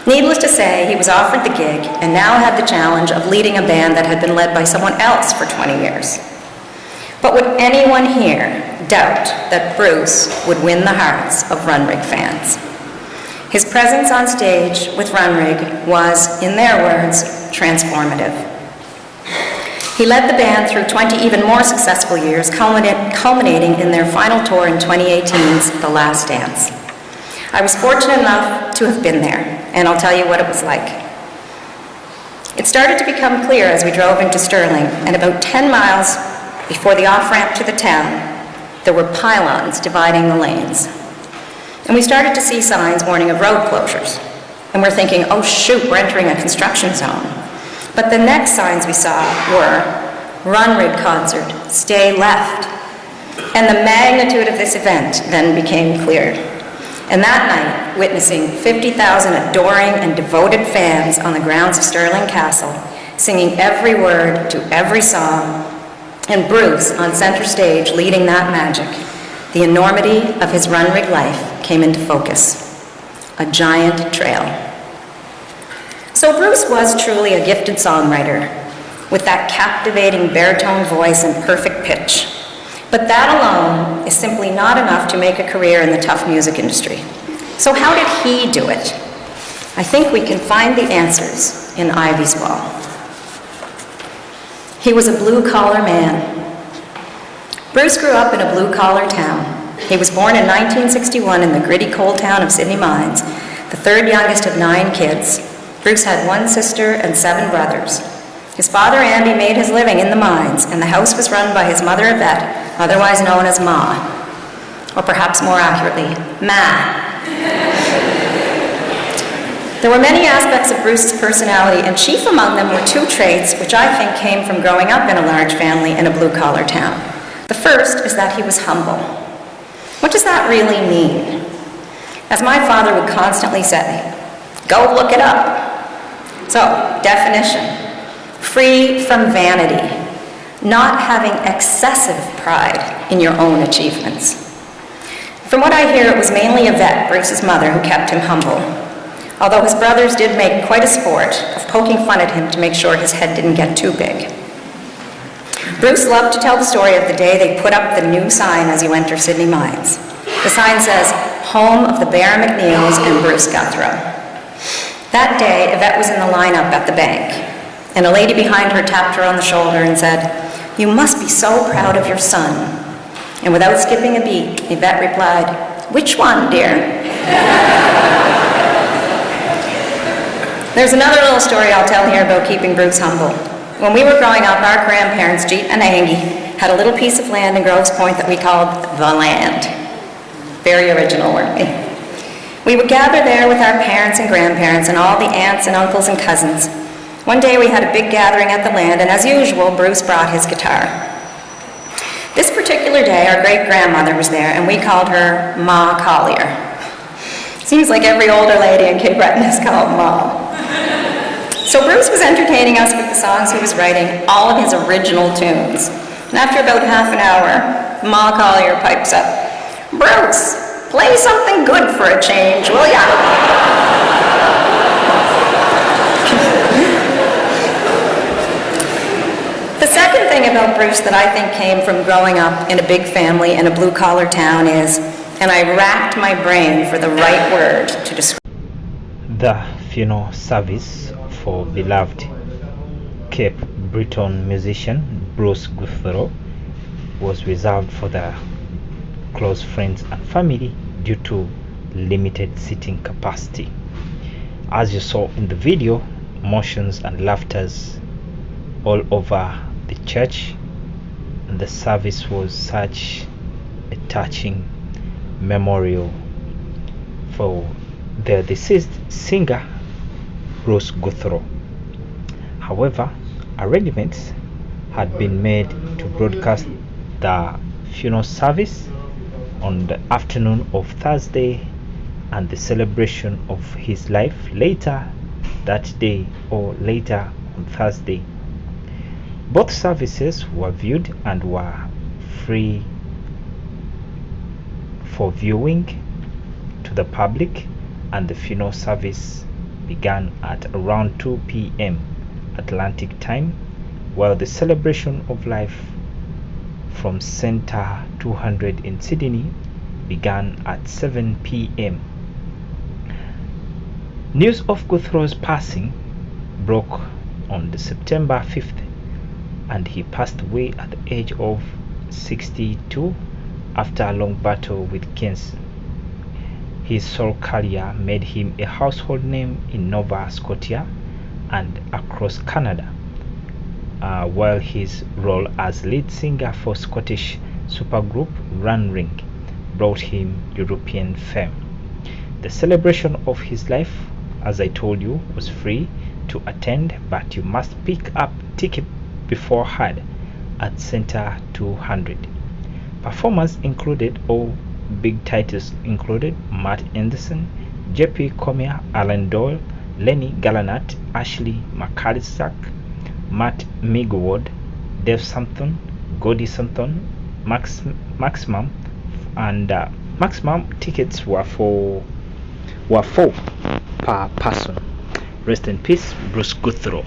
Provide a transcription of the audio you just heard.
Needless to say, he was offered the gig and now had the challenge of leading a band that had been led by someone else for 20 years. But would anyone here doubt that Bruce would win the hearts of Runrig fans? His presence on stage with Runrig was, in their words, transformative. He led the band through 20 even more successful years, culminating in their final tour in 2018's The Last Dance. I was fortunate enough to have been there, and I'll tell you what it was like. It started to become clear as we drove into Stirling, and about 10 miles before the off-ramp to the town, there were pylons dividing the lanes. And we started to see signs warning of road closures. And we're thinking, oh shoot, we're entering a construction zone. But the next signs we saw were, Runrig concert, stay left. And the magnitude of this event then became clear. And that night, witnessing 50,000 adoring and devoted fans on the grounds of Stirling Castle, singing every word to every song, and Bruce on center stage leading that magic, the enormity of his Runrig life came into focus. A giant trail. So Bruce was truly a gifted songwriter, with that captivating baritone voice and perfect pitch. But that alone is simply not enough to make a career in the tough music industry. So how did he do it? I think we can find the answers in Ivy's Ball. He was a blue-collar man. Bruce grew up in a blue-collar town. He was born in 1961 in the gritty coal town of Sydney Mines, the third youngest of 9 kids. Bruce had 1 sister and 7 brothers. His father, Andy, made his living in the mines, and the house was run by his mother, Yvette, otherwise known as Ma, or perhaps more accurately, Ma. There were many aspects of Bruce's personality, and chief among them were 2 traits which I think came from growing up in a large family in a blue-collar town. The first is that he was humble. What does that really mean? As my father would constantly say, go look it up. So, definition. Free from vanity, not having excessive pride in your own achievements. From what I hear, it was mainly Yvette, Bruce's mother, who kept him humble, although his brothers did make quite a sport of poking fun at him to make sure his head didn't get too big. Bruce loved to tell the story of the day they put up the new sign as you enter Sydney Mines. The sign says, Home of the Bear McNeils and Bruce Guthro. That day, Yvette was in the lineup at the bank, and a lady behind her tapped her on the shoulder and said, you must be so proud of your son. And without skipping a beat, Yvette replied, which one, dear? There's another little story I'll tell here about keeping Bruce humble. When we were growing up, our grandparents, Jeet and Angie, had a little piece of land in Groves Point that we called the land. Very original, weren't we? We would gather there with our parents and grandparents and all the aunts and uncles and cousins. One day we had a big gathering at the land, and as usual, Bruce brought his guitar. This particular day, our great-grandmother was there, and we called her Ma Collier. Seems like every older lady in Cape Breton is called Ma. So Bruce was entertaining us with the songs he was writing, all of his original tunes. And after about half an hour, Ma Collier pipes up, Bruce, play something good for a change, will ya? The second thing about Bruce that I think came from growing up in a big family in a blue-collar town is, and I racked my brain for the right word to describe. The funeral service for beloved Cape Breton musician Bruce Guthro was reserved for the close friends and family due to limited seating capacity. As you saw in the video, motions and laughters all over the church, and the service was such a touching memorial for the deceased singer Bruce Guthro. However, arrangements had been made to broadcast the funeral service on the afternoon of Thursday and the celebration of his life later that day or later on Thursday. Both services were viewed and were free for viewing to the public, and the funeral service began at around 2 p.m. Atlantic time, while the celebration of life from Center 200 in Sydney began at 7 p.m. News of Guthro's passing broke on the September 5th, and he passed away at the age of 62 after a long battle with cancer. His solo career made him a household name in Nova Scotia and across Canada, while his role as lead singer for Scottish supergroup Runring brought him European fame. The celebration of his life, as I told you, was free to attend, but you must pick up ticket beforehand at Center 200. Performers included all big titles included Matt Anderson, J.P. Cormier, Alan Doyle, Lenny Gallanat, Ashley McAllister, Matt Migward, Dave Sampson, Goldie Sampson, Maximum, and maximum tickets were four per person. Rest in peace, Bruce Guthro.